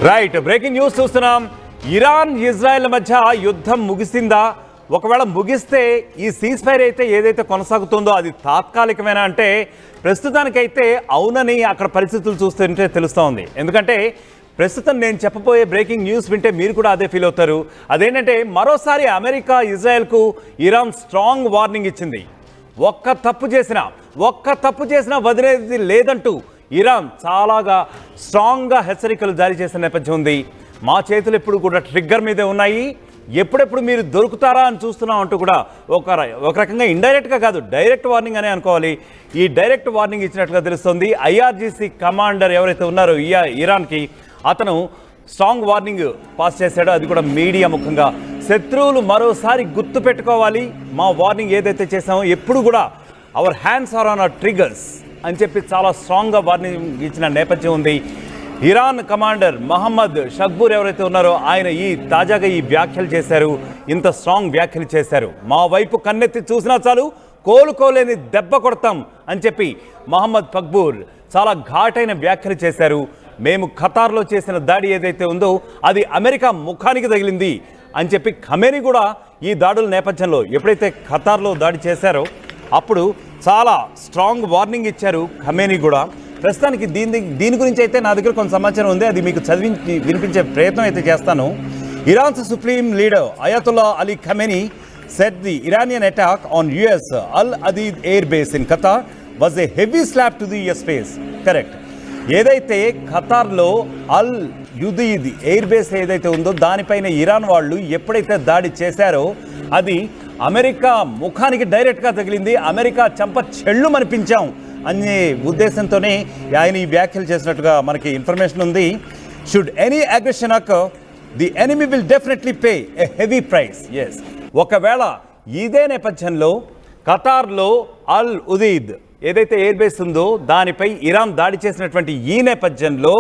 Right breaking news చూస్తున్నాం. Iran Israel మధ్య యుద్ధం ముగిసిందా? ఒకవేళ ముగిస్తే ఈ సీజ్ ఫైర్ అయితే ఏదైతే కొనసాగుతుందో అది తాత్కాలికమేనా అంటే ప్రస్తుతానికైతే అవునని అక్కడ పరిస్థితులు చూస్తుంటే తెలుస్తూ ఉంది. ఎందుకంటే ప్రస్తుతం నేను చెప్పబోయే బ్రేకింగ్ న్యూస్ వింటే మీరు కూడా అదే ఫీల్ అవుతారు. అదేంటంటే మరోసారి అమెరికా ఇజ్రాయెల్కు ఇరాన్ స్ట్రాంగ్ వార్నింగ్ ఇచ్చింది. ఒక్క తప్పు చేసినా వదిలేది లేదంటూ ఇరాన్ చాలాగా స్ట్రాంగ్గా హెచ్చరికలు జారీ చేసిన నేపథ్యం ఉంది. మా చేతులు ఎప్పుడు కూడా ట్రిగ్గర్ మీదే ఉన్నాయి, ఎప్పుడెప్పుడు మీరు దొరుకుతారా అని చూస్తున్నాం అంటూ కూడా ఒక రకంగా ఇండైరెక్ట్గా కాదు డైరెక్ట్ వార్నింగ్ అనే అనుకోవాలి. ఈ డైరెక్ట్ వార్నింగ్ ఇచ్చినట్లుగా తెలుస్తుంది. ఐఆర్జీసీ కమాండర్ ఎవరైతే ఉన్నారో ఇరాన్కి అతను స్ట్రాంగ్ వార్నింగ్ పాస్ చేశాడో అది కూడా మీడియా ముఖంగా శత్రువులు మరోసారి గుర్తు పెట్టుకోవాలి, మా వార్నింగ్ ఏదైతే చేసామో ఎప్పుడు కూడా our hands are on our triggers అని చెప్పి చాలా స్ట్రాంగ్గా వార్నింగ్ ఇచ్చిన నేపథ్యం ఉంది. ఇరాన్ కమాండర్ మహమ్మద్ షక్బూర్ ఎవరైతే ఉన్నారో ఆయన తాజాగా ఈ వ్యాఖ్యలు చేశారు. ఇంత స్ట్రాంగ్ వ్యాఖ్యలు చేశారు. మా వైపు కన్నెత్తి చూసినా చాలు కోలుకోలేని దెబ్బ కొడతాం అని చెప్పి మహమ్మద్ ఫక్బూర్ చాలా ఘాటైన వ్యాఖ్యలు చేశారు. మేము ఖతార్లో చేసిన దాడి ఏదైతే ఉందో అది అమెరికా ముఖానికి తగిలింది అని చెప్పి ఖమేనీ కూడా ఈ దాడుల నేపథ్యంలో ఎప్పుడైతే ఖతార్లో దాడి చేశారో అప్పుడు చాలా స్ట్రాంగ్ వార్నింగ్ ఇచ్చారు ఖమేనీ కూడా. ప్రస్తుతానికి దీని గురించి అయితే నా దగ్గర కొంత సమాచారం ఉంది, అది మీకు వినిపించే ప్రయత్నం అయితే చేస్తాను. Iran's supreme leader Ayatollah Ali Khamenei said the Iranian attack on US Al Adid air base in Qatar was a heavy slap to the US space. Correct. ఏదైతే ఖతార్లో అల్ యుదీద్ ఎయిర్ బేస్ ఏదైతే ఉందో దానిపైన ఇరాన్ వాళ్ళు ఎప్పుడైతే దాడి చేశారో అది అమెరికా ముఖానికి డైరెక్ట్గా తగిలింది. అమెరికా చెంప చెళ్ళు మనిపించాం అనే ఉద్దేశంతోనే ఆయన ఈ వ్యాఖ్యలు చేసినట్టుగా మనకి ఇన్ఫర్మేషన్ ఉంది. Should any aggression occur the enemy will definitely pay a heavy price. Yes, ఒకవేళ ఇదే నేపథ్యంలో ఖతార్లో అల్ ఉదీద్ ఏదైతే ఎయిర్ బేస్ ఉందో దానిపై ఇరాన్ దాడి చేసినటువంటి ఈ నేపథ్యంలో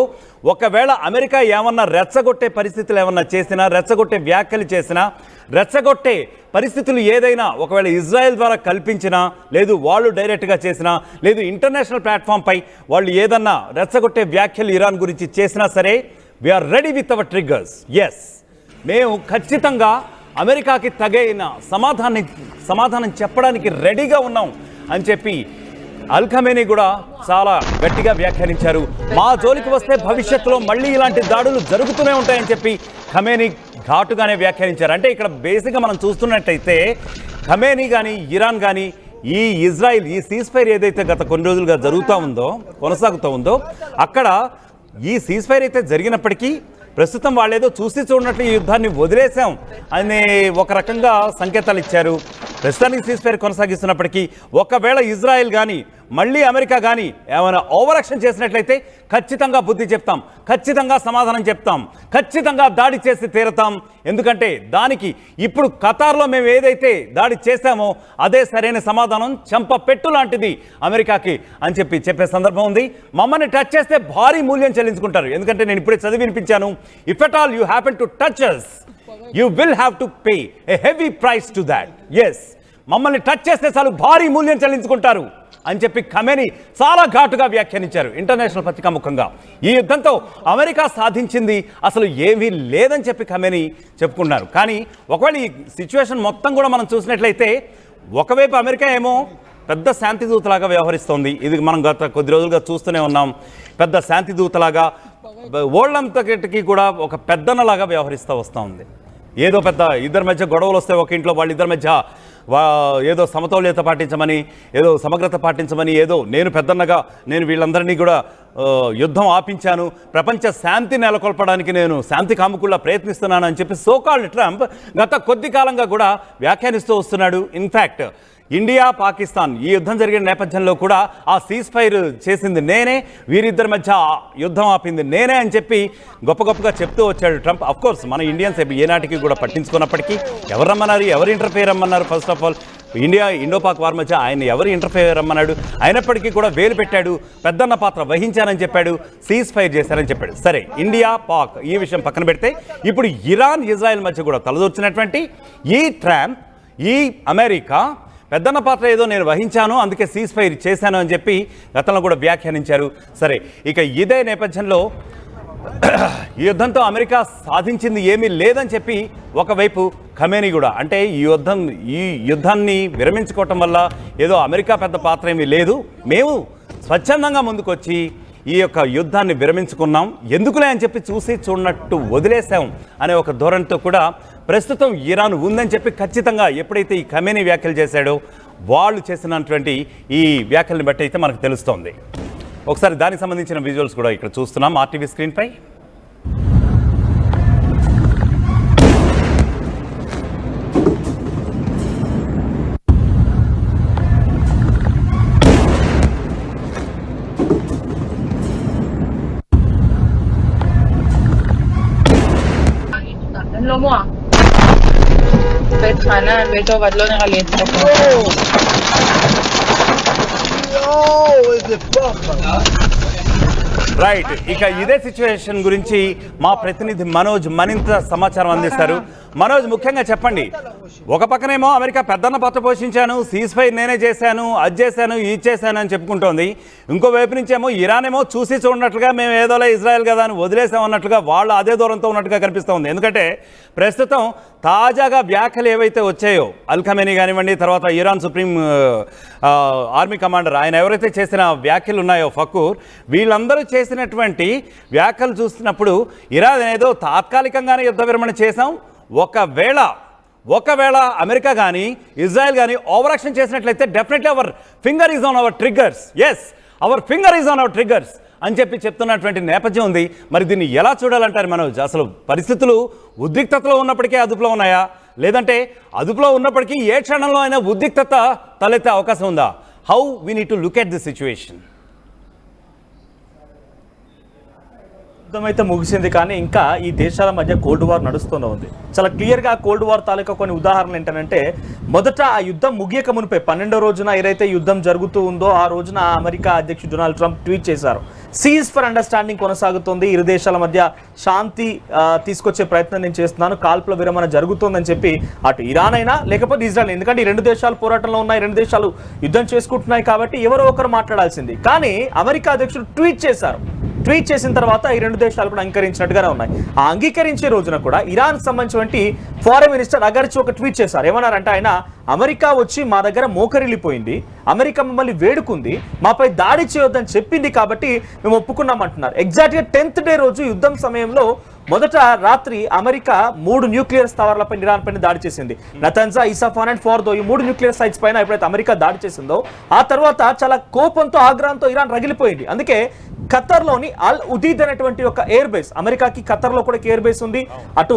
ఒకవేళ అమెరికా ఏమన్నా రెచ్చగొట్టే పరిస్థితులు ఏమన్నా చేసినా, రెచ్చగొట్టే వ్యాఖ్యలు చేసినా, రెచ్చగొట్టే పరిస్థితులు ఏదైనా ఒకవేళ ఇజ్రాయెల్ ద్వారా కల్పించినా, లేదు వాళ్ళు డైరెక్ట్గా చేసినా, లేదు ఇంటర్నేషనల్ ప్లాట్ఫామ్పై వాళ్ళు ఏదన్నా రెచ్చగొట్టే వ్యాఖ్యలు ఇరాన్ గురించి చేసినా సరే we are ready with our triggers. Yes, మేము ఖచ్చితంగా అమెరికాకి తగిన సమాధానం చెప్పడానికి రెడీగా ఉన్నాం అని చెప్పి అల్ ఖమేనీ కూడా చాలా గట్టిగా వ్యాఖ్యానించారు. మా జోలికి వస్తే భవిష్యత్తులో మళ్ళీ ఇలాంటి దాడులు జరుగుతూనే ఉంటాయని చెప్పి ఖమేనీ ఘాటుగానే వ్యాఖ్యానించారు. అంటే ఇక్కడ బేసిక్గా మనం చూస్తున్నట్టయితే ఖమేనీ కానీ ఇరాన్ కానీ ఈ ఇజ్రాయిల్ ఈ సీజ్ ఫైర్ ఏదైతే గత కొన్ని రోజులుగా కొనసాగుతూ ఉందో అక్కడ ఈ సీజ్ ఫైర్ అయితే జరిగినప్పటికీ ప్రస్తుతం వాళ్ళేదో చూసి చూడనట్లు ఈ యుద్ధాన్ని వదిలేసాం అనే ఒక రకంగా సంకేతాలు ఇచ్చారు. ప్రస్తుతానికి సీజ్ ఫైర్ కొనసాగిస్తున్నప్పటికీ ఒకవేళ ఇజ్రాయెల్ కానీ మళ్ళీ అమెరికా కానీ ఏమైనా ఓవర్ యాక్షన్ చేసినట్లయితే ఖచ్చితంగా బుద్ధి చెప్తాం, ఖచ్చితంగా సమాధానం చెప్తాం, ఖచ్చితంగా దాడి చేసి తీరతాం. ఎందుకంటే దానికి ఇప్పుడు ఖతార్లో మేము ఏదైతే దాడి చేశామో అదే సరైన సమాధానం, చెంపపెట్టు లాంటిది అమెరికాకి అని చెప్పే సందర్భం ఉంది. మమ్మల్ని టచ్ చేస్తే భారీ మూల్యం చెల్లించుకుంటారు. ఎందుకంటే నేను ఇప్పుడే చదివి వినిపించాను. If at all you happen to touch us, you will have to pay a heavy price to that. Yes, మమ్మల్ని టచ్ చేస్తే చాలు భారీ మూల్యం చెల్లించుకుంటారు అని చెప్పి ఖమేనీ చాలా ఘాటుగా వ్యాఖ్యానించారు ఇంటర్నేషనల్ పత్రికా ముఖంగా. ఈ యుద్ధంతో అమెరికా సాధించింది అసలు ఏమీ లేదని చెప్పి ఖమేనీ చెప్పుకున్నారు. కానీ ఒకవేళ ఈ సిచ్యువేషన్ మొత్తం కూడా మనం చూసినట్లయితే ఒకవైపు అమెరికా ఏమో పెద్ద శాంతి దూతలాగా వ్యవహరిస్తోంది. ఇది మనం గత కొద్ది రోజులుగా చూస్తూనే ఉన్నాం. పెద్ద శాంతి దూతలాగా ఓళ్ళంతటికి కూడా ఒక పెద్దన్నలాగా వ్యవహరిస్తూ వస్తూ ఉంది. ఏదో పెద్ద ఇద్దరి మధ్య గొడవలు వస్తే ఒక ఇంట్లో వాళ్ళిద్దరి మధ్య ఏదో సమతౌల్యత పాటించమని, ఏదో సమగ్రత పాటించమని, ఏదో నేను పెద్దన్నగా నేను వీళ్ళందరినీ కూడా యుద్ధం ఆపించాను, ప్రపంచ శాంతి నెలకొల్పడానికి నేను శాంతి కాముకుల్లా ప్రయత్నిస్తున్నాను అని చెప్పి సోకాల్డ్ ట్రంప్ గత కొద్ది కాలంగా కూడా వ్యాఖ్యానిస్తూ వస్తున్నాడు. ఇన్ఫ్యాక్ట్ ఇండియా పాకిస్తాన్ ఈ యుద్ధం జరిగిన నేపథ్యంలో కూడా ఆ సీజ్ ఫైర్ చేసింది నేనే, వీరిద్దరి మధ్య యుద్ధం ఆపింది నేనే అని చెప్పి గొప్పగా చెప్తూ వచ్చాడు ట్రంప్. అఫ్కోర్స్ మన ఇండియన్స్ ఏనాటికి కూడా పట్టించుకున్నప్పటికీ ఎవరు రమ్మన్నారు, ఎవరు ఇంటర్ఫేర్ రమ్మన్నారు? First of all Indo Pak war మధ్య ఆయన ఎవరు ఇంటర్ఫేర్ రమ్మన్నాడు? అయినప్పటికీ కూడా వేలు పెట్టాడు, పెద్దన్న పాత్ర వహించానని చెప్పాడు, సీజ్ ఫైర్ చేశారని చెప్పాడు. సరే, ఇండియా పాక్ ఈ విషయం పక్కన పెడితే ఇప్పుడు ఇరాన్ ఇజ్రాయెల్ మధ్య కూడా తలదూర్చినటువంటి ఈ ట్రంప్, ఈ అమెరికా పెద్దన్న పాత్ర ఏదో నేను వహించాను, అందుకే సీజ్ ఫైర్ చేశాను అని చెప్పి గతంలో కూడా వ్యాఖ్యానించారు. సరే, ఇక ఇదే నేపథ్యంలో ఈ యుద్ధంతో అమెరికా సాధించింది ఏమీ లేదని చెప్పి ఒకవైపు ఖమేనీ కూడా, అంటే ఈ యుద్ధాన్ని విరమించుకోవటం వల్ల ఏదో అమెరికా పెద్ద పాత్ర ఏమీ లేదు, మేము స్వచ్ఛందంగా ముందుకొచ్చి ఈ యొక్క యుద్ధాన్ని విరమించుకున్నాం, ఎందుకులే అని చెప్పి చూసి చూడనట్టు వదిలేసాం అనే ఒక ధోరణితో కూడా ప్రస్తుతం ఇరాన్ ఉందని చెప్పి ఖచ్చితంగా ఎప్పుడైతే ఈ ఖమేనీ వ్యాఖ్యలు చేశాడో వాళ్ళు చేసినటువంటి ఈ వ్యాఖ్యలను బట్టి అయితే మనకు తెలుస్తోంది. ఒకసారి దానికి సంబంధించిన విజువల్స్ కూడా ఇక్కడ చూస్తున్నాం ఆర్టీవీ స్క్రీన్పై. Bett kanan, bett wat lo nakalit ko. Right, ఇక ఇదే సిచ్యువేషన్ గురించి మా ప్రతినిధి మనోజ్ మరింత సమాచారం అందిస్తారు. మనోజ్, ముఖ్యంగా చెప్పండి, ఒక పక్కనేమో అమెరికా పెద్దన్న పాత్ర పోషించాను, సీజ్ ఫైర్ నేనే చేశాను, అది చేశాను, ఇది చేశాను అని చెప్పుకుంటోంది. ఇంకో వైపు నుంచేమో ఇరాన్ ఏమో చూసి చూడనట్లుగా మేము ఏదోలా ఇజ్రాయెల్ కదా అని వదిలేసామన్నట్లుగా వాళ్ళు అదే దూరంతో ఉన్నట్టుగా కనిపిస్తోంది. ఎందుకంటే ప్రస్తుతం తాజాగా వ్యాఖ్యలు ఏవైతే వచ్చాయో అల్ ఖమేనీ కానివ్వండి, తర్వాత ఇరాన్ సుప్రీం ఆర్మీ కమాండర్ ఆయన ఎవరైతే చేసిన వ్యాఖ్యలు ఉన్నాయో ఫకూర్, వీళ్ళందరూ చేసినటువంటి వ్యాఖ్యలు చూస్తున్నప్పుడు ఇరాన్ ఏదో తాత్కాలికంగానే యుద్ధ విరమణ చేశాం, ఒకవేళ అమెరికా కానీ ఇజ్రాయెల్ కానీ ఓవర్ యాక్షన్ చేసినట్లయితే definitely our finger is on our triggers, our finger is on our triggers అని చెప్పి చెప్తున్నటువంటి నేపథ్యం ఉంది. మరి దీన్ని ఎలా చూడాలంటారు మనోజ్? అసలు పరిస్థితులు ఉద్రిక్తతలో ఉన్నప్పటికీ అదుపులో ఉన్నాయా, లేదంటే అదుపులో ఉన్నప్పటికీ ఏ క్షణంలో అయినా ఉద్రిక్తత తలెత్తే అవకాశం ఉందా? How we need to look at the situation? యుద్ధం అయితే ముగిసింది, కానీ ఇంకా ఈ దేశాల మధ్య కోల్డ్ వార్ నడుస్తూనే ఉంది. చాలా క్లియర్గా కోల్డ్ వార్ తాలూకా కొన్ని ఉదాహరణలు ఏంటంటే, మొదట ఆ యుద్ధం ముగియక మునిపే 12వ రోజున ఏదైతే యుద్ధం జరుగుతూ ఉందో ఆ రోజున అమెరికా అధ్యక్షుడు డొనాల్డ్ ట్రంప్ ట్వీట్ చేశారు, సీజ్ ఫర్ అండర్స్టాండింగ్ కొనసాగుతుంది, ఇరు దేశాల మధ్య శాంతి తీసుకొచ్చే ప్రయత్నం నేను చేస్తున్నాను, కాల్పుల విరమణ జరుగుతుందని చెప్పి అటు ఇరాన్ అయినా లేకపోతే ఇజ్రాయెల్, ఎందుకంటే ఈ రెండు దేశాలు పోరాటంలో ఉన్నాయి, రెండు దేశాలు యుద్ధం చేసుకుంటున్నాయి కాబట్టి ఎవరో ఒకరు మాట్లాడాల్సింది. కానీ అమెరికా అధ్యక్షుడు ట్వీట్ చేసిన తర్వాత ఈ రెండు దేశాలు కూడా అంగీకరించినట్టుగానే ఉన్నాయి. ఆ అంగీకరించే రోజున కూడా ఇరాన్ సంబంధించినటువంటి ఫారెన్ మినిస్టర్ అగర్చి ఒక ట్వీట్ చేశారు. ఏమన్నారంటే ఆయన, అమెరికా వచ్చి మా దగ్గర మోకరిల్లిపోయింది, అమెరికా మమ్మల్ని వేడుకుంది, మాపై దాడి చేయొద్దని చెప్పింది కాబట్టి మేము ఒప్పుకున్నామంటున్నారు. ఎగ్జాక్ట్గా 10th డే రోజు యుద్ధం సమయంలో మొదట రాత్రి అమెరికా 3 న్యూక్లియర్ స్థావరాలపై ఇరాన్ పైన దాడి చేసింది. నతన్జా, ఇసాఫాన్ అండ్ ఫార్దో, ఈ 3 న్యూక్లియర్ సైట్స్ పైన ఎప్పుడైతే అమెరికా దాడి చేసిందో ఆ తర్వాత చాలా కోపంతో ఆగ్రహంతో ఇరాన్ రగిలిపోయింది. అందుకే ఖతర్లోని అల్ ఉదీద్ అనేటువంటి ఒక ఎయిర్ బేస్, అమెరికాకి ఖతర్లో కూడా ఎయిర్ బేస్ ఉంది, అటు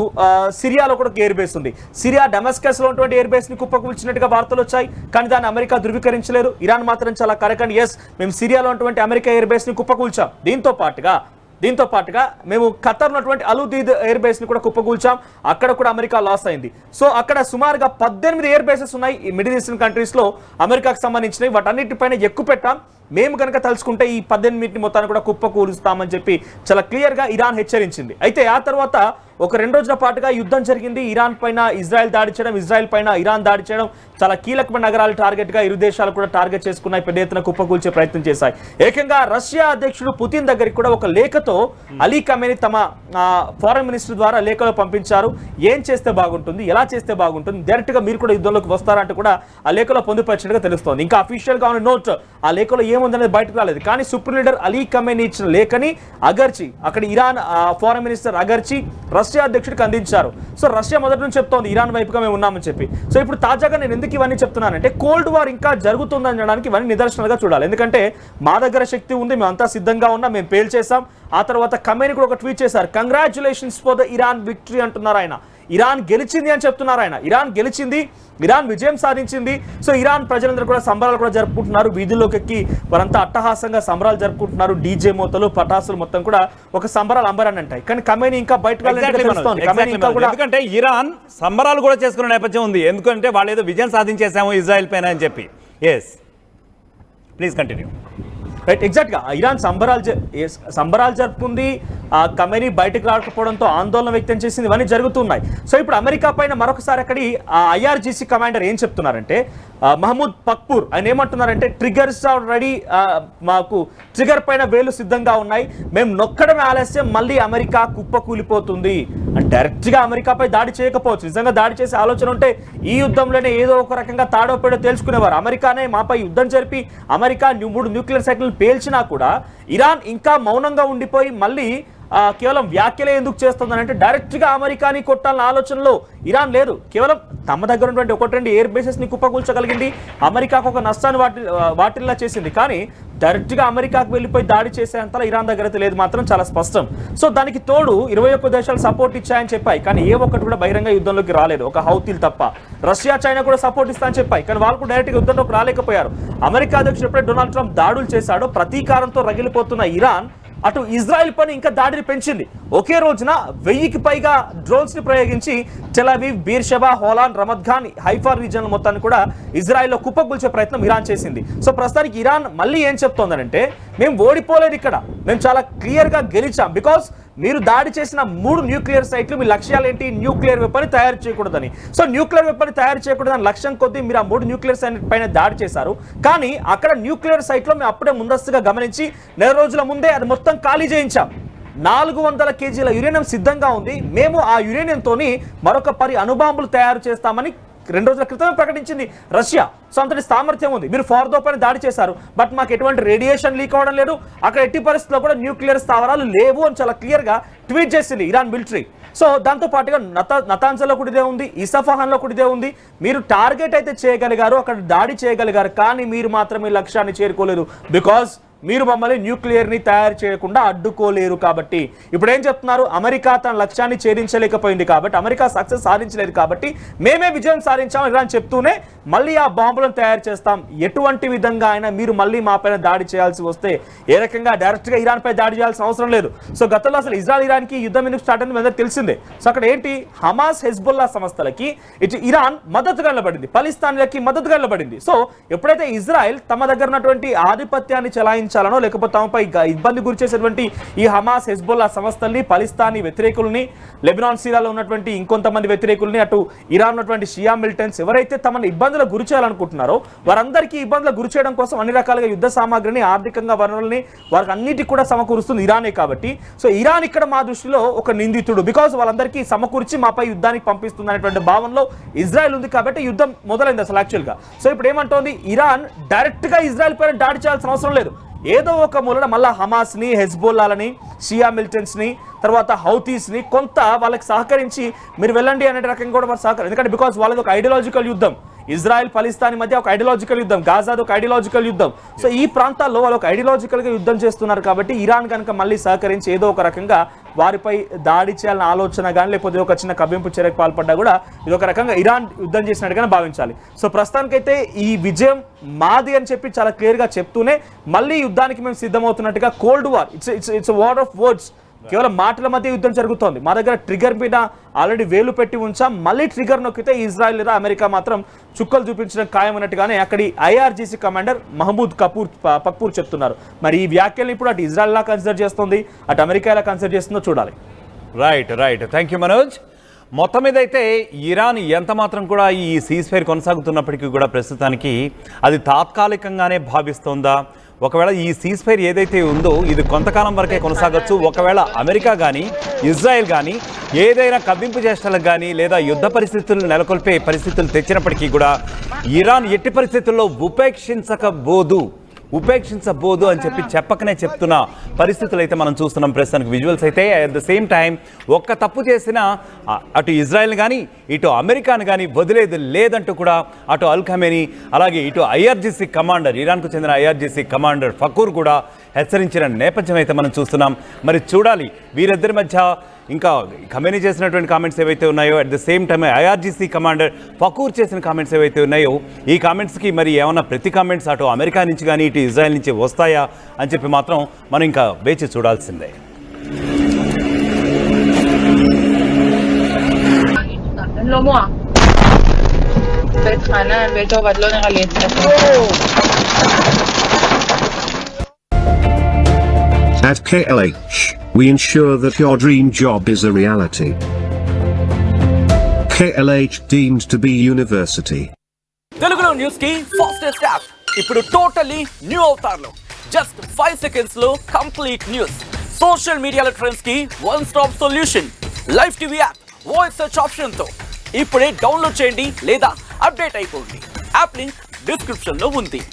సిరియాలో కూడా ఎయిర్ బేస్ ఉంది. సిరియా డమస్కస్ లో ఉన్నటువంటి ఎయిర్ బేస్ ని కుప్పకూల్చినట్టుగా వార్తలు వచ్చాయి, కానీ దాన్ని అమెరికా ధృవీకరించలేరు. ఇరాన్ మాత్రం చాలా కరెక్ట్, ఎస్ మేము సిరియాలో ఉన్నటువంటి అమెరికా ఎయిర్ బేస్ ని కుప్పకూల్చాం, దీంతో పాటుగా మేము ఖతర్ ఉన్నటువంటి అలుదీద్ ఎయిర్ బేస్ ని కూడా కుప్పకూల్చాం, అక్కడ కూడా అమెరికా లాస్ అయింది. సో అక్కడ సుమారుగా 18 ఎయిర్ బేసెస్ ఉన్నాయి ఈ మిడిల్ ఈస్టర్న్ కంట్రీస్ లో అమెరికాకు సంబంధించినవి. వాటన్నిటిపైన ఎక్కువ పెట్టాం, మేము కనుక తలుచుకుంటే ఈ 18 మొత్తాన్ని కూడా కుప్పకూలుస్తామని చెప్పి చాలా క్లియర్ గా ఇరాన్ హెచ్చరించింది. అయితే ఆ తర్వాత ఒక 2 రోజుల పాటుగా యుద్ధం జరిగింది. ఇరాన్ పైన ఇజ్రాయెల్ దాడి చేయడం, ఇజ్రాయెల్ పైన ఇరాన్ దాడి చేయడం, చాలా కీలకమైన నగరాలు టార్గెట్ గా ఇరు దేశాలు కూడా టార్గెట్ చేసుకున్నాయి, పెద్ద ఎత్తున కుప్పకూల్చే ప్రయత్నం చేశాయి. ఏకంగా రష్యా అధ్యక్షుడు పుతిన్ దగ్గరికి కూడా ఒక లేఖతో అలీ ఖమేనీ తమ ఫారెన్ మినిస్టర్ ద్వారా లేఖలో పంపించారు. ఏం చేస్తే బాగుంటుంది, ఎలా చేస్తే బాగుంటుంది, డైరెక్ట్ గా మీరు కూడా యుద్ధంలోకి వస్తారంటూ కూడా ఆ లేఖలో పొందుపరిచినట్టుగా తెలుస్తోంది. ఇంకా అఫీషియల్ గా ఉన్న నోట్ ఆ లేఖలో ఏముందనేది బయటకు రాలేదు, కానీ సుప్రీం లీడర్ అలీ ఖమేనీ ఇచ్చిన లేఖని అగర్చి, అక్కడ ఇరాన్ ఫారెన్ మినిస్టర్ అగర్చి రష్యా అధ్యక్షుడికి అందించారు. సో రష్యా మొదటి నుంచి చెప్తోంది ఇరాన్ వైపుగా మేము ఉన్నామని చెప్పి. సో ఇప్పుడు తాజాగా నేను ఎందుకు ఇవన్నీ చెప్తున్నానంటే, కోల్డ్ వార్ ఇంకా జరుగుతుందని అనడానికి ఇవన్నీ నిదర్శనాలుగా చూడాలి. ఎందుకంటే మా దగ్గర శక్తి ఉంది, మేమంతా సిద్ధంగా ఉన్నాం, మేము పేల్చేసాం. ఆ తర్వాత ఖమేనీ కూడా ఒక ట్వీట్ చేశారు, congratulations for the Iran victory అంటున్నారు ఆయన. ఇరాన్ గెలిచింది అని చెప్తున్నారు ఆయన. ఇరాన్ గెలిచింది, ఇరాన్ విజయం సాధించింది. సో ఇరాన్ ప్రజలందరూ కూడా సంబరాలు కూడా జరుపుకుంటున్నారు, వీధుల్లోకి ఎక్కి వారంతా అట్టహాసంగా సంబరాలు జరుపుకుంటున్నారు. డీజే మోతలు, పటాసులు మొత్తం కూడా ఒక సంబరాలు అంబరాన్ని అంటాయి. కానీ ఖమేనీ ఇంకా బయటకు ఎందుకంటే ఇరాన్ సంబరాలు కూడా చేసుకునే నేపథ్యం ఉంది, ఎందుకంటే వాళ్ళు ఏదో విజయం సాధించేసాము ఇజ్రాయెల్ పైన అని చెప్పి. Yes, please continue. Right, exact గా ఇరాన్ సంబరాలు జరుపుకుంది, ఖమేనీ బయటకు రాకపోవడంతో ఆందోళన వ్యక్తం చేసింది, ఇవన్నీ జరుగుతున్నాయి. సో ఇప్పుడు అమెరికా పైన మరొకసారి అక్కడి IRGC కమాండర్ ఏం చెప్తున్నారంటే, మహమ్మద్ పక్పూర్ ఆయన ఏమంటున్నారంటే, ట్రిగర్స్ ఆర్ రెడీ, మాకు ట్రిగర్ పైన వేలు సిద్ధంగా ఉన్నాయి, మేము నొక్కడం ఆలస్యం మళ్ళీ అమెరికా కుప్పకూలిపోతుంది అని డైరెక్ట్ గా అమెరికాపై దాడి చేయకపోవచ్చు. నిజంగా దాడి చేసే ఆలోచన ఉంటే ఈ యుద్ధంలోనే ఏదో ఒక రకంగా తాడోపేడో తేల్చుకునేవారు. అమెరికానే మాపై యుద్ధం జరిపి అమెరికా 3 న్యూక్లియర్ సైకిల్ పేల్చినా కూడా ఇరాన్ ఇంకా మౌనంగా ఉండిపోయి మళ్ళీ కేవలం వ్యాఖ్యలే ఎందుకు చేస్తుందని అంటే, డైరెక్ట్ గా అమెరికాని కొట్టాలన్న ఆలోచనలో ఇరాన్ లేదు. కేవలం తమ దగ్గర ఉన్నటువంటి 1-2 ఎయిర్ బేసెస్ ని కుప్పకూల్చగలిగింది, అమెరికాకు ఒక నష్టాన్ని వాటిల్లా చేసింది. కానీ డైరెక్ట్ గా అమెరికాకు వెళ్ళిపోయి దాడి చేసేంతలా ఇరాన్ దగ్గర అయితే లేదు మాత్రం చాలా స్పష్టం. సో దానికి తోడు 21 దేశాలు సపోర్ట్ ఇచ్చాయని చెప్పాయి, కానీ ఏ ఒక్కటి కూడా బహిరంగ యుద్ధంలోకి రాలేదు, ఒక హౌతీలు తప్ప. రష్యా, చైనా కూడా సపోర్ట్ ఇస్తామని చెప్పాయి, కానీ వాళ్ళు డైరెక్ట్ గా యుద్ధంలోకి రాలేకపోయారు. అమెరికా అధ్యక్షుడు ఎప్పుడైతే డొనాల్డ్ ట్రంప్ దాడులు చేశాడో, ప్రతీకారంతో రగిలిపోతున్న ఇరాన్ అటు ఇజ్రాయెల్ పైన ఇంకా దాడిని పెంచింది. ఒకే రోజున 1000కి పైగా డ్రోన్స్ ని ప్రయోగించి Tel Aviv, Beersheba, Holon, Ramat Gan, Haifa region మొత్తాన్ని కూడా ఇజ్రాయెల్లో కుప్పకూల్చే ప్రయత్నం ఇరాన్ చేసింది. సో ప్రస్తుతానికి ఇరాన్ మళ్ళీ ఏం చెప్తోందనంటే, మేము ఓడిపోలేదు, ఇక్కడ మేము చాలా క్లియర్ గా గెలిచాం. బికాస్ మీరు దాడి చేసిన 3 న్యూక్లియర్ సైట్లు, మీ లక్ష్యాలు ఏంటి? న్యూక్లియర్ వెపన్ తయారు చేయకూడదని. సో న్యూక్లియర్ వెపన్ తయారు చేయకూడదని లక్ష్యం కొద్దీ మీరు ఆ 3 న్యూక్లియర్ సైట్ పైన దాడి చేశారు. కానీ అక్కడ న్యూక్లియర్ సైట్లో మేము అప్పుడే ముందస్తుగా గమనించి నెల రోజుల ముందే అది మొత్తం ఖాళీ చేయించాం. 400 కేజీల యురేనియం సిద్ధంగా ఉంది, మేము ఆ యురేనియంతో మరొక 10 అణుబాంబులు తయారు చేస్తామని 2 రోజుల క్రితమే ప్రకటించింది రష్యా. సో అంతటి సామర్థ్యం ఉంది. మీరు ఫార్దో పైన దాడి చేశారు, బట్ మాకు ఎటువంటి రేడియేషన్ లీక్ అవ్వడం లేదు, అక్కడ ఎట్టి పరిస్థితుల్లో కూడా న్యూక్లియర్ స్థావరాలు లేవు అని చాలా క్లియర్ గా ట్వీట్ చేసింది ఇరాన్ మిలిటరీ. సో దాంతో పాటుగా నతాన్జలో కూడా ఇదే ఉంది, ఇసఫహాన్లో కూడా ఇదే ఉంది. మీరు టార్గెట్ అయితే చేయగలిగారు, అక్కడ దాడి చేయగలిగారు, కానీ మీరు మాత్రమే లక్ష్యాన్ని చేరుకోలేదు. బికాజ్ మీరు మమ్మల్ని న్యూక్లియర్ ని తయారు చేయకుండా అడ్డుకోలేరు. కాబట్టి ఇప్పుడు ఏం చెప్తున్నారు, అమెరికా తన లక్ష్యాన్ని ఛేదించలేకపోయింది కాబట్టి, అమెరికా సక్సెస్ సాధించలేదు కాబట్టి మేమే విజయం సాధించామని ఇరాన్ చెప్తూనే మళ్ళీ ఆ బాంబులను తయారు చేస్తాం, ఎటువంటి విధంగా అయినా మీరు మళ్ళీ మా పైన దాడి చేయాల్సి వస్తే ఏ రకంగా డైరెక్ట్ గా ఇరాన్ పై దాడి చేయాల్సిన అవసరం లేదు. సో గతంలో అసలు ఇజ్రాయెల్ ఇరాన్ కి యుద్ధం ఎందుకు స్టార్ట్ అయింది అందరికీ తెలిసిందే. సో అక్కడ ఏంటి, హమాస్, హెజ్బుల్లా సంస్థలకి ఇటు ఇరాన్ మద్దతుగా నిలబడింది, పలిస్తాన్లకి మద్దతుగా నిలబడింది. సో ఎప్పుడైతే ఇజ్రాయెల్ తమ దగ్గర ఉన్నటువంటి ఆధిపత్యాన్ని చెలాయించాలనో లేకపోతే తమపై ఇబ్బంది గురి చేసేటువంటి ఈ హమాస్, హెజ్బుల్లా సంస్థల్ని, పలిస్తానీ వ్యతిరేకుల్ని, లెబనాన్, సిరియాలో ఉన్నటువంటి ఇంకొంతమంది వ్యతిరేకుల్ని, అటు ఇరాన్ ఉన్నటువంటి షియా మిలిటెంట్స్ ఎవరైతే తమను ఇబ్బందులకు గురి చేయాలనుకుంటున్నారో వారందరికీ ఇబ్బందులకు గురి చేయడం కోసం అన్ని రకాలుగా యుద్ధ సామాగ్రిని, ఆర్థికంగా వనరుల్ని వారికి అన్నిటికీ కూడా సమకూరుస్తుంది ఇరానే. కాబట్టి సో ఇరాన్ ఇక్కడ మా దృష్టిలో ఒక నిందితుడు, బికాజ్ వాళ్ళందరికీ సమకూర్చి మాపై యుద్ధానికి పంపిస్తుంది అనేటువంటి భావనలో ఇజ్రాయెల్ ఉంది. కాబట్టి యుద్ధం మొదలైంది అసలు యాక్చువల్గా. సో ఇప్పుడు ఏమంటోంది, ఇరాన్ డైరెక్ట్ గా ఇజ్రాయెల్ పైన దాడి చేయాల్సిన అవసరం లేదు, ఏదో ఒక మూలన మళ్ళీ హమాస్ని, హెజ్బుల్లాలని, షియా మిలిటెంట్స్ని, తర్వాత హౌతీస్ని కొంత వాళ్ళకి సహకరించి మీరు వెళ్ళండి అనే రకంగా కూడా వారు సహకరించారు. ఎందుకంటే బికాజ్ వాళ్ళది ఒక ఐడియాలజికల్ యుద్ధం, ఇజ్రాయెల్ పలిస్తాన్ మధ్య ఒక ఐడియాలజికల్ యుద్ధం, గాజాది ఒక ఐడియాలజికల్ యుద్ధం. సో ఈ ప్రాంతాల్లో వాళ్ళు ఒక ఐడియాలజికల్ గా యుద్ధం చేస్తున్నారు. కాబట్టి ఇరాన్ కనుక మళ్ళీ సహకరించి ఏదో ఒక రకంగా వారిపై దాడి చేయాలన్న ఆలోచన కానీ లేకపోతే ఒక చిన్న కవ్వింపు చర్యకు పాల్పడ్డా కూడా ఇది ఒక రకంగా ఇరాన్ యుద్ధం చేసినట్టుగానే భావించాలి. సో ప్రస్తుతానికైతే ఈ విజయం మాది అని చెప్పి చాలా క్లియర్ గా చెప్తూనే మళ్ళీ యుద్ధానికి మేము సిద్ధమవుతున్నట్టుగా cold war, it's war of words, కేవలం మాటల మధ్య యుద్ధం జరుగుతోంది. మా దగ్గర ట్రిగర్ మీద ఆల్రెడీ వేలు పెట్టి ఉంచాం, మళ్ళీ ట్రిగర్ నొక్కితే ఇజ్రాయెల్ లేదా అమెరికా మాత్రం చుక్కలు చూపించడం ఖాయమన్నట్టుగానే అక్కడి IRGC కమాండర్ మహమ్మద్ పక్పూర్ చెప్తున్నారు. మరి ఈ వ్యాఖ్యలు ఇప్పుడు అటు ఇజ్రాయెల్ లా కన్సిడర్ చేస్తుంది, అటు అమెరికా ఎలా కన్సిడర్ చేస్తుందో చూడాలి. Right thank you Manoj. మొత్తం మీద అయితే ఇరాన్ ఎంత మాత్రం కూడా ఈ సీజ్ ఫైర్ కొనసాగుతున్నప్పటికీ కూడా ప్రస్తుతానికి అది తాత్కాలికంగానే భావిస్తోందా, ఒకవేళ ఈ సీజ్ ఫైర్ ఏదైతే ఉందో ఇది కొంతకాలం వరకే కొనసాగొచ్చు, ఒకవేళ అమెరికా కానీ ఇజ్రాయెల్ కానీ ఏదైనా కవ్వింపు చేష్టలకు కానీ లేదా యుద్ధ పరిస్థితులు నెలకొల్పే పరిస్థితులు తెచ్చినప్పటికీ కూడా ఇరాన్ ఎట్టి పరిస్థితుల్లో ఉపేక్షించబోదు అని చెప్పకనే చెప్తున్న పరిస్థితులు అయితే మనం చూస్తున్నాం ప్రస్తుతానికి. విజువల్స్ అయితే అట్ ద సేమ్ టైం ఒక్క తప్పు చేసినా అటు ఇజ్రాయెల్ కానీ ఇటు అమెరికాను కానీ వదిలేదు లేదంటూ కూడా అటు అల్ ఖమేనీ అలాగే ఇటు IRGC కమాండర్, ఇరాన్కు చెందిన IRGC కమాండర్ ఫకూర్ కూడా హెచ్చరించిన నేపథ్యం అయితే మనం చూస్తున్నాం. మరి చూడాలి వీరిద్దరి మధ్య ఇంకా ఖమేనీ చేసినటువంటి కామెంట్స్ ఏవైతే ఉన్నాయో, at the same time IRGC commander ఫకూర్ చేసిన కామెంట్స్ ఏవైతే ఉన్నాయో ఈ కామెంట్స్కి మరి ఏమన్నా ప్రతి కామెంట్స్ అటు అమెరికా నుంచి కానీ ఇటు ఇజ్రాయెల్ నుంచి వస్తాయా అని చెప్పి మాత్రం మనం ఇంకా వేచి చూడాల్సిందే. לא מוע. בית חנן, בית עובד, לא נראה לי את זה. At KLH, we ensure that your dream job is a reality. KLH deemed to be university. తెలుగులో న్యూస్ కి ఫాస్టెస్ట్ యాప్ ఇప్పుడు టోటలీ న్యూ అవతార్లో జస్ట్ 5 సెకండ్స్ లో కంప్లీట్ న్యూస్. సోషల్ మీడియాలో ట్రెండ్స్ కి one stop solution. Live TV app voice search option తో ఇప్పుడే download చేయండి లేదా అప్డేట్ అయిపోండి. యాప్ లింక్ డిస్క్రిప్షన్ లో ఉంది.